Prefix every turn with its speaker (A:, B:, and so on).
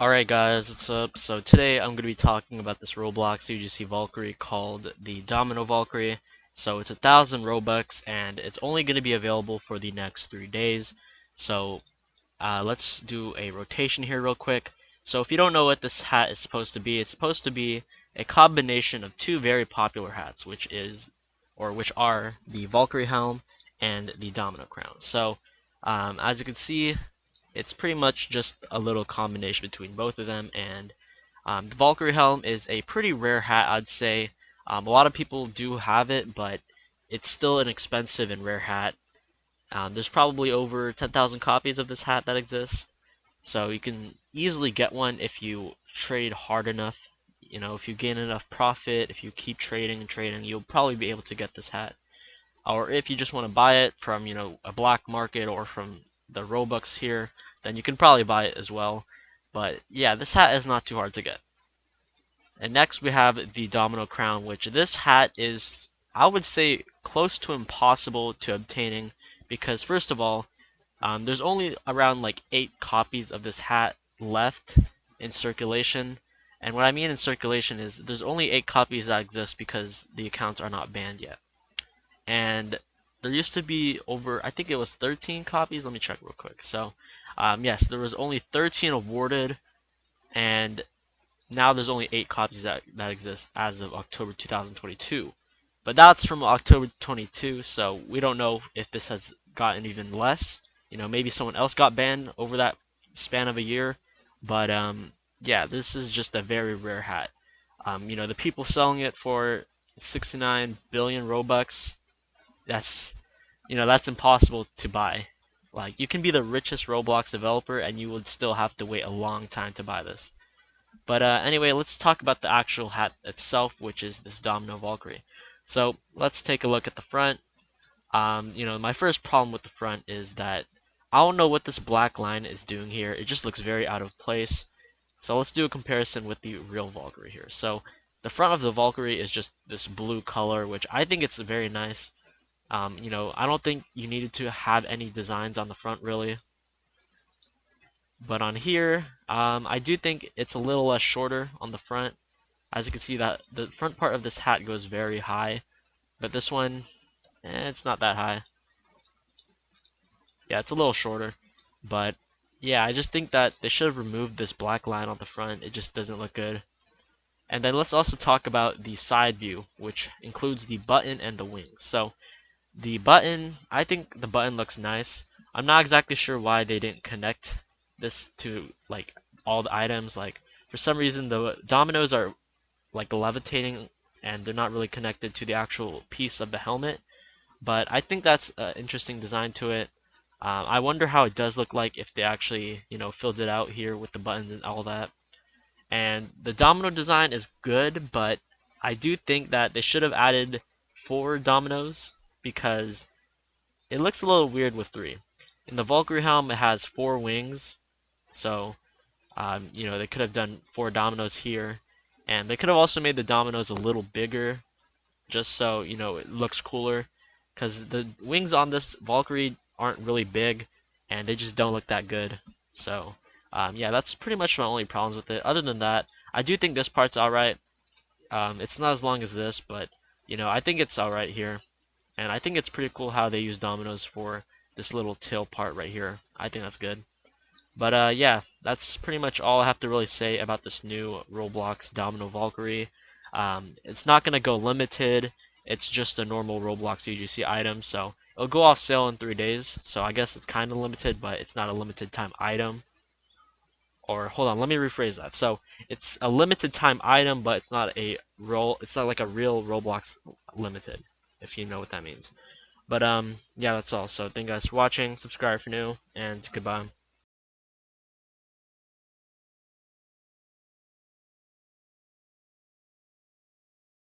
A: Alright guys, what's up? So today I'm going to be talking about this Roblox UGC Valkyrie called the Domino Valkyrie. So it's 1,000 Robux and it's only going to be available for the next 3 days. So let's do a rotation here real quick. So if you don't know what this hat is supposed to be, it's supposed to be a combination of two very popular hats, which are the Valkyrie Helm and the Domino Crown. So as you can see, it's pretty much just a little combination between both of them, and the Valkyrie Helm is a pretty rare hat, I'd say. A lot of people do have it, but it's still an expensive and rare hat. There's probably over 10,000 copies of this hat that exist, so you can easily get one if you trade hard enough. You know, if you gain enough profit, if you keep trading and trading, you'll probably be able to get this hat. Or if you just want to buy it from, a black market or from the Robux here, then you can probably buy it as well. But yeah, this hat is not too hard to get. And next we have the Domino Crown, which this hat is, I would say, close to impossible to obtaining because first of all, there's only around like 8 copies of this hat left in circulation. And what I mean in circulation is there's only 8 copies that exist because the accounts are not banned yet. And there used to be over, I think it was 13 copies. Let me check real quick. So yes, there was only 13 awarded, and now there's only 8 copies that exist as of October 2022. But that's from October 22, so we don't know if this has gotten even less. Maybe someone else got banned over that span of a year. But yeah, this is just a very rare hat. The people selling it for 69 billion Robux, that's that's impossible to buy. Like, you can be the richest Roblox developer and you would still have to wait a long time to buy this. But anyway, let's talk about the actual hat itself, which is this Domino Valkyrie. So let's take a look at the front. My first problem with the front is that I don't know what this black line is doing here. It just looks very out of place. So let's do a comparison with the real Valkyrie here. So the front of the Valkyrie is just this blue color, which I think it's very nice. I don't think you needed to have any designs on the front really. But on here, I do think it's a little less shorter on the front. As you can see, that the front part of this hat goes very high, but this one, it's not that high. Yeah, it's a little shorter, but yeah, I just think that they should have removed this black line on the front. It just doesn't look good. And then let's also talk about the side view, which includes the button and the wings. So the button, I think the button looks nice. I'm not exactly sure why they didn't connect this to like all the items. Like, for some reason the dominoes are like levitating and they're not really connected to the actual piece of the helmet. But I think that's an interesting design to it. I wonder how it does look like if they actually, filled it out here with the buttons and all that. And the domino design is good, but I do think that they should have added 4 dominoes because it looks a little weird with 3. In the Valkyrie helm, it has 4 wings, so they could have done 4 dominoes here, and they could have also made the dominoes a little bigger, just so it looks cooler. Because the wings on this Valkyrie aren't really big, and they just don't look that good. So yeah, that's pretty much my only problems with it. Other than that, I do think this part's alright. It's not as long as this, but I think it's alright here. And I think it's pretty cool how they use dominoes for this little tail part right here. I think that's good. But yeah, that's pretty much all I have to really say about this new Roblox Domino Valkyrie. It's not going to go limited. It's just a normal Roblox UGC item, so it'll go off sale in 3 days. So I guess it's kind of limited, but it's not a limited time item. Or hold on, let me rephrase that. So it's a limited time item, but it's not it's not like a real Roblox limited, if you know what that means. But yeah, that's all. So thank you guys for watching. Subscribe if you're new, and goodbye.